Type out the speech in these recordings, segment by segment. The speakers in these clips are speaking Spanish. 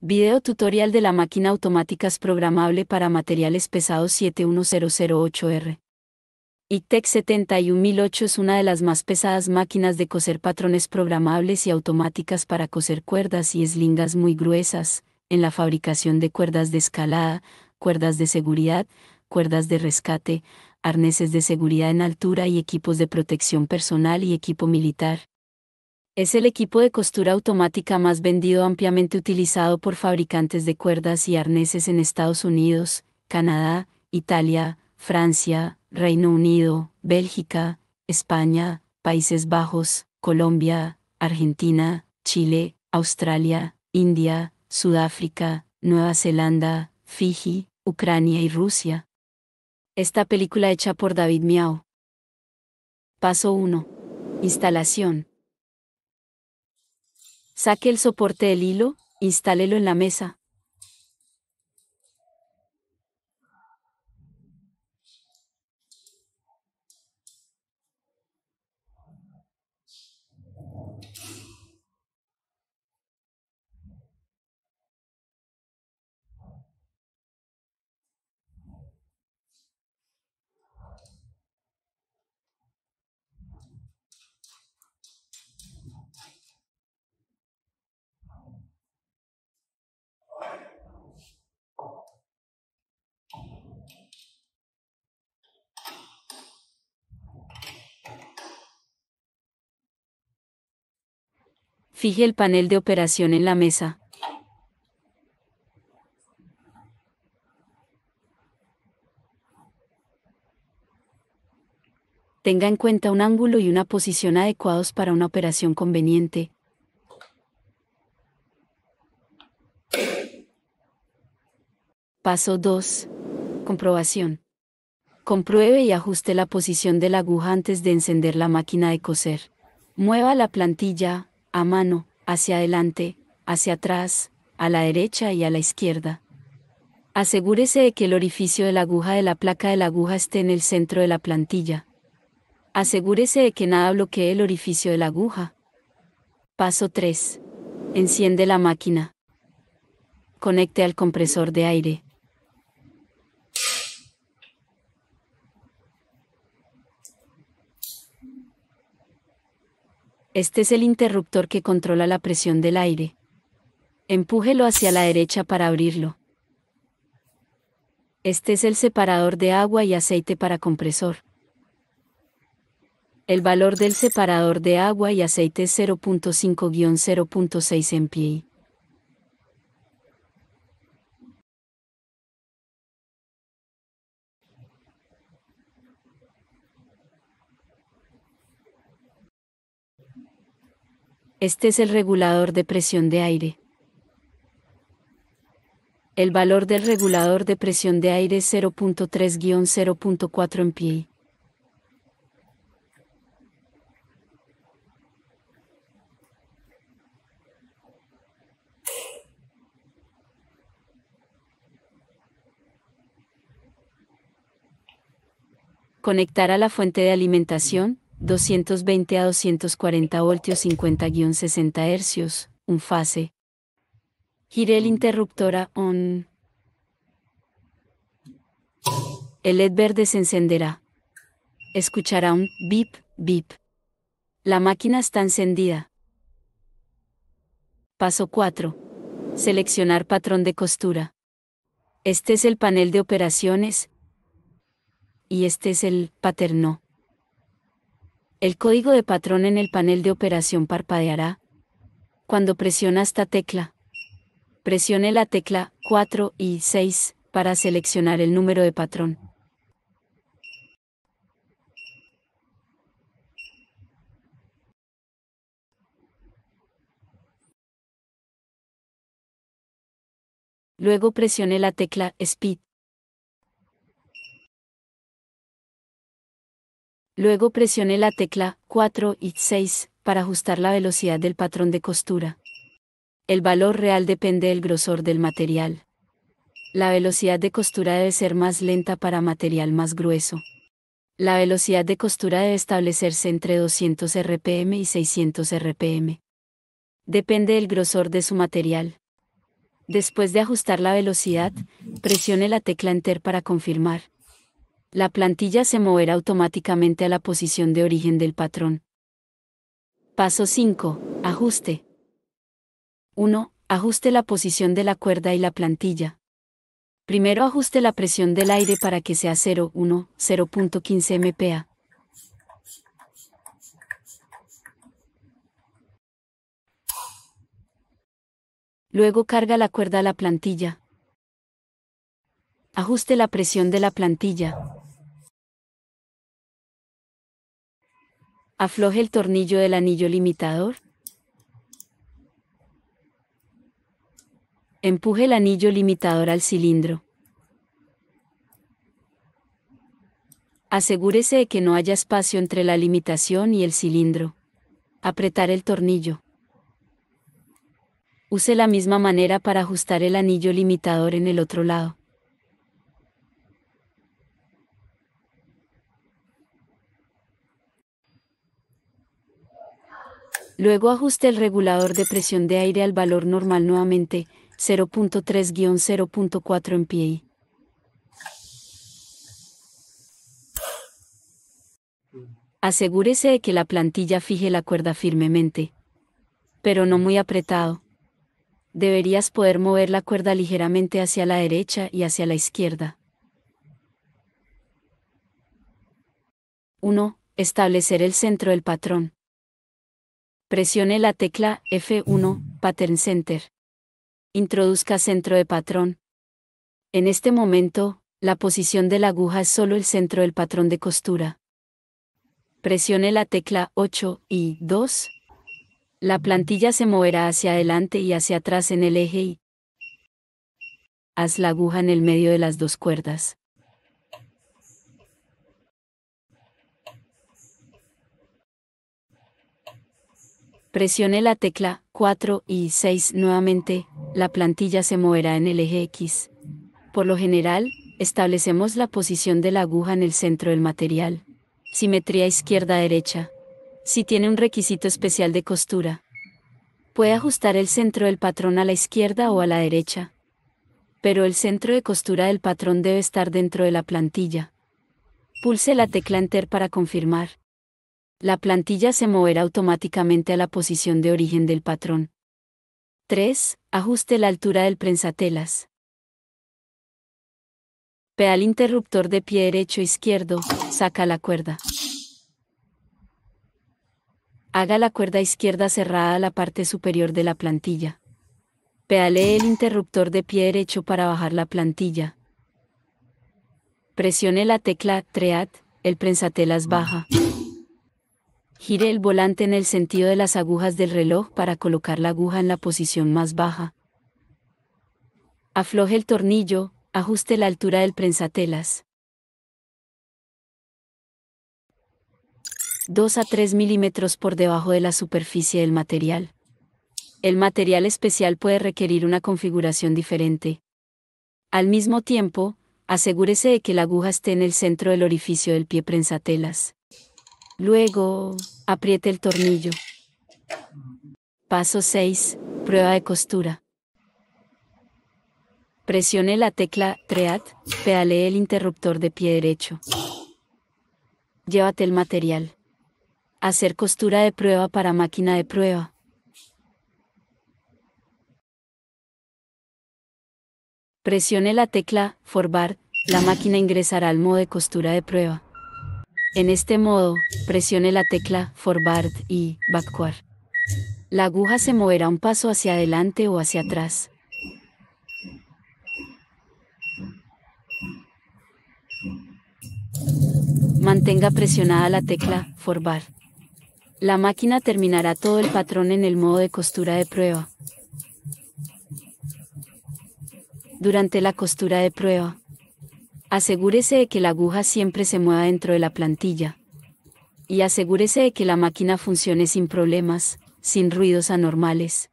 Video tutorial de la máquina automáticas programable para materiales pesados 71008R. ITEC 71008 es una de las más pesadas máquinas de coser patrones programables y automáticas para coser cuerdas y eslingas muy gruesas, en la fabricación de cuerdas de escalada, cuerdas de seguridad, cuerdas de rescate, arneses de seguridad en altura y equipos de protección personal y equipo militar. Es el equipo de costura automática más vendido, ampliamente utilizado por fabricantes de cuerdas y arneses en Estados Unidos, Canadá, Italia, Francia, Reino Unido, Bélgica, España, Países Bajos, Colombia, Argentina, Chile, Australia, India, Sudáfrica, Nueva Zelanda, Fiji, Ucrania y Rusia. Esta película hecha por David Miao. Paso 1. Instalación. Saque el soporte del hilo, instálelo en la mesa. Fije el panel de operación en la mesa. Tenga en cuenta un ángulo y una posición adecuados para una operación conveniente. Paso 2. Comprobación. Compruebe y ajuste la posición de la aguja antes de encender la máquina de coser. Mueva la plantilla, a mano, hacia adelante, hacia atrás, a la derecha y a la izquierda. Asegúrese de que el orificio de la aguja de la placa de la aguja esté en el centro de la plantilla. Asegúrese de que nada bloquee el orificio de la aguja. Paso 3. Enciende la máquina. Conecte al compresor de aire. Este es el interruptor que controla la presión del aire. Empújelo hacia la derecha para abrirlo. Este es el separador de agua y aceite para compresor. El valor del separador de agua y aceite es 0.5-0.6 MPa. Este es el regulador de presión de aire. El valor del regulador de presión de aire es 0.3-0.4 MPa. Conectar a la fuente de alimentación, 220 a 240 voltios 50-60 Hz, un fase. Gire el interruptor a ON. El LED verde se encenderá. Escuchará un bip, bip. La máquina está encendida. Paso 4. Seleccionar patrón de costura. Este es el panel de operaciones. Y este es el paterno. El código de patrón en el panel de operación parpadeará. Cuando presiona esta tecla, presione la tecla 4 y 6 para seleccionar el número de patrón. Luego presione la tecla Speed. Luego presione la tecla 4 y 6 para ajustar la velocidad del patrón de costura. El valor real depende del grosor del material. La velocidad de costura debe ser más lenta para material más grueso. La velocidad de costura debe establecerse entre 200 RPM y 600 RPM. Depende del grosor de su material. Después de ajustar la velocidad, presione la tecla Enter para confirmar. La plantilla se moverá automáticamente a la posición de origen del patrón. Paso 5. Ajuste. 1. Ajuste la posición de la cuerda y la plantilla. Primero ajuste la presión del aire para que sea 0.15 MPa. Luego carga la cuerda a la plantilla. Ajuste la presión de la plantilla. Afloje el tornillo del anillo limitador. Empuje el anillo limitador al cilindro. Asegúrese de que no haya espacio entre la limitación y el cilindro. Apretar el tornillo. Use la misma manera para ajustar el anillo limitador en el otro lado. Luego ajuste el regulador de presión de aire al valor normal nuevamente, 0.3-0.4 MPa. Asegúrese de que la plantilla fije la cuerda firmemente, pero no muy apretado. Deberías poder mover la cuerda ligeramente hacia la derecha y hacia la izquierda. 1. Establecer el centro del patrón. Presione la tecla F1, Pattern Center. Introduzca centro de patrón. En este momento, la posición de la aguja es solo el centro del patrón de costura. Presione la tecla 8 y 2. La plantilla se moverá hacia adelante y hacia atrás en el eje y haz la aguja en el medio de las dos cuerdas. Presione la tecla 4 y 6 nuevamente, la plantilla se moverá en el eje X. Por lo general, establecemos la posición de la aguja en el centro del material. Simetría izquierda-derecha. Si tiene un requisito especial de costura, puede ajustar el centro del patrón a la izquierda o a la derecha. Pero el centro de costura del patrón debe estar dentro de la plantilla. Pulse la tecla Enter para confirmar. La plantilla se moverá automáticamente a la posición de origen del patrón. 3. Ajuste la altura del prensatelas. Pedal interruptor de pie derecho-izquierdo, saca la cuerda. Haga la cuerda izquierda cerrada a la parte superior de la plantilla. Pedalee el interruptor de pie derecho para bajar la plantilla. Presione la tecla Treat, el prensatelas baja. Gire el volante en el sentido de las agujas del reloj para colocar la aguja en la posición más baja. Afloje el tornillo, ajuste la altura del prensatelas. 2 a 3 milímetros por debajo de la superficie del material. El material especial puede requerir una configuración diferente. Al mismo tiempo, asegúrese de que la aguja esté en el centro del orificio del pie prensatelas. Luego, apriete el tornillo. Paso 6. Prueba de costura. Presione la tecla Treat, pedalee el interruptor de pie derecho. Llévate el material. Hacer costura de prueba para máquina de prueba. Presione la tecla Forward, la máquina ingresará al modo de costura de prueba. En este modo, presione la tecla Forward y Backward. La aguja se moverá un paso hacia adelante o hacia atrás. Mantenga presionada la tecla Forward. La máquina terminará todo el patrón en el modo de costura de prueba. Durante la costura de prueba, asegúrese de que la aguja siempre se mueva dentro de la plantilla. Y asegúrese de que la máquina funcione sin problemas, sin ruidos anormales.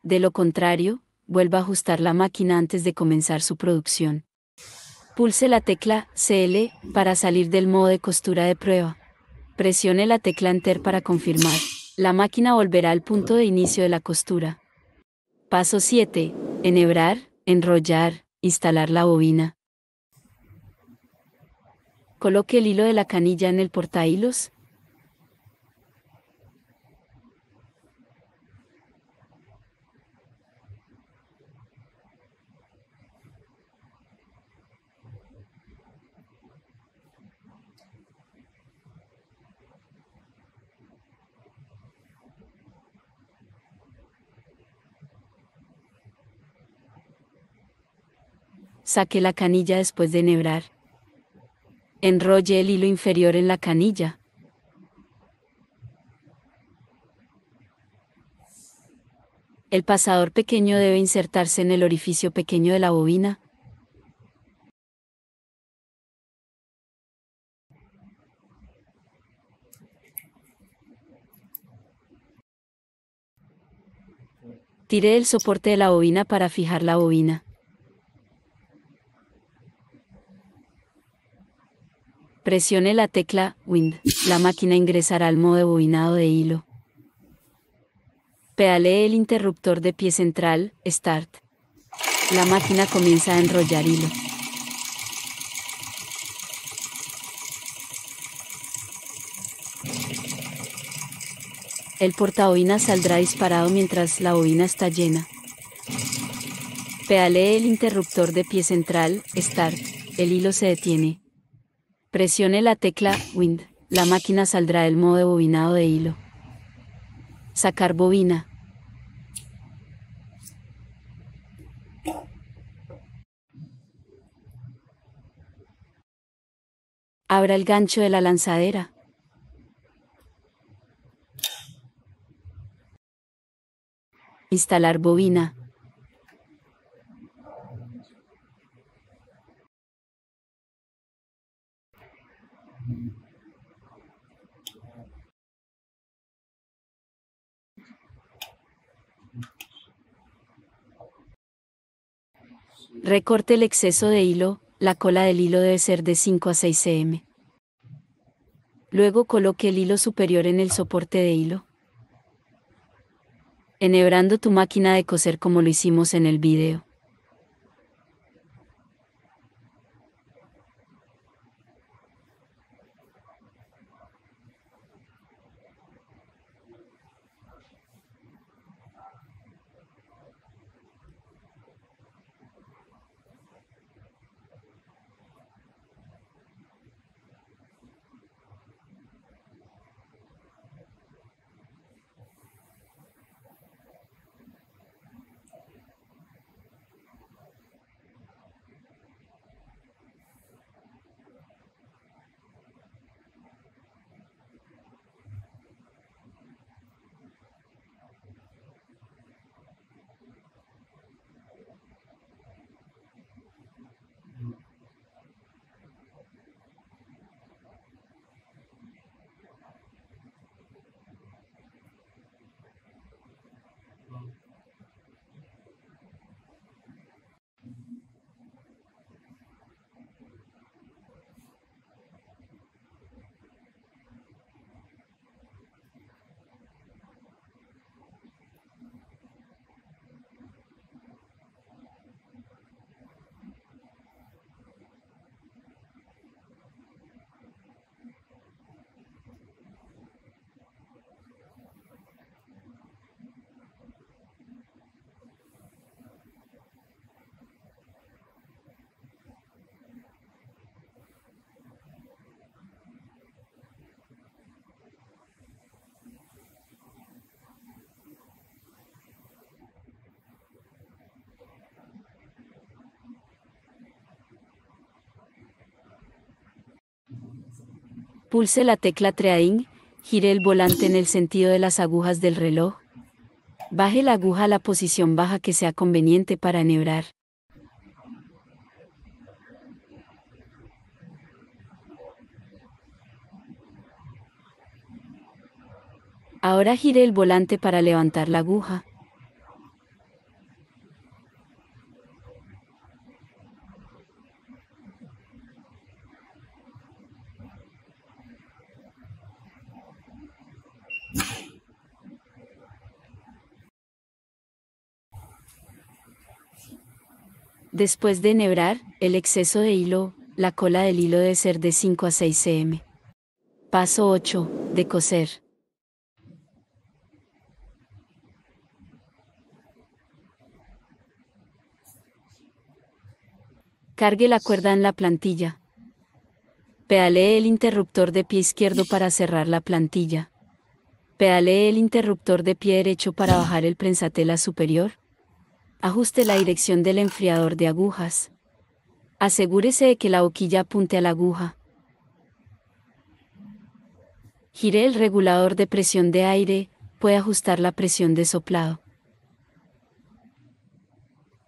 De lo contrario, vuelva a ajustar la máquina antes de comenzar su producción. Pulse la tecla CL para salir del modo de costura de prueba. Presione la tecla Enter para confirmar. La máquina volverá al punto de inicio de la costura. Paso 7. Enhebrar, enrollar, instalar la bobina. Coloque el hilo de la canilla en el portahilos. Saque la canilla después de enhebrar. Enrolle el hilo inferior en la canilla. El pasador pequeño debe insertarse en el orificio pequeño de la bobina. Tire el soporte de la bobina para fijar la bobina. Presione la tecla Wind. La máquina ingresará al modo de bobinado de hilo. Pedalee el interruptor de pie central, Start. La máquina comienza a enrollar hilo. El portabobina saldrá disparado mientras la bobina está llena. Pedalee el interruptor de pie central, Start. El hilo se detiene. Presione la tecla Wind. La máquina saldrá del modo de bobinado de hilo. Sacar bobina. Abra el gancho de la lanzadera. Instalar bobina. Recorte el exceso de hilo. La cola del hilo debe ser de 5 a 6 cm. Luego coloque el hilo superior en el soporte de hilo. Enhebrando tu máquina de coser como lo hicimos en el video. Pulse la tecla Threading, gire el volante en el sentido de las agujas del reloj. Baje la aguja a la posición baja que sea conveniente para enhebrar. Ahora gire el volante para levantar la aguja. Después de enhebrar, el exceso de hilo, la cola del hilo debe ser de 5 a 6 cm. Paso 8. De coser. Cargue la cuerda en la plantilla. Pedalee el interruptor de pie izquierdo para cerrar la plantilla. Pedalee el interruptor de pie derecho para bajar el prensatela superior. Ajuste la dirección del enfriador de agujas. Asegúrese de que la boquilla apunte a la aguja. Gire el regulador de presión de aire, puede ajustar la presión de soplado.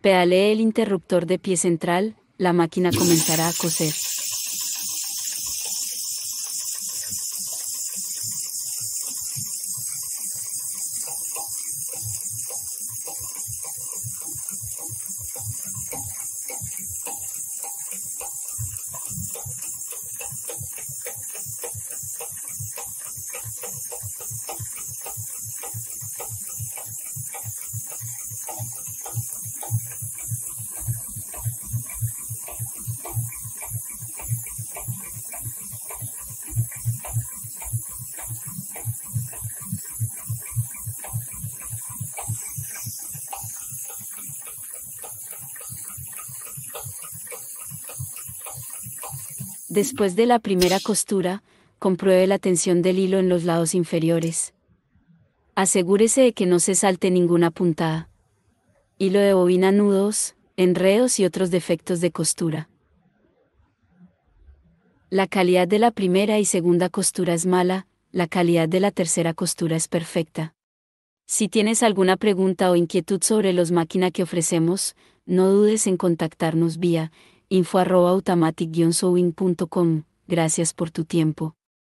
Pedalee el interruptor de pie central, la máquina comenzará a coser. Después de la primera costura, compruebe la tensión del hilo en los lados inferiores. Asegúrese de que no se salte ninguna puntada. Hilo de bobina, nudos, enredos y otros defectos de costura. La calidad de la primera y segunda costura es mala, la calidad de la tercera costura es perfecta. Si tienes alguna pregunta o inquietud sobre los máquinas que ofrecemos, no dudes en contactarnos vía info@automatic-sewing.com. Gracias por tu tiempo.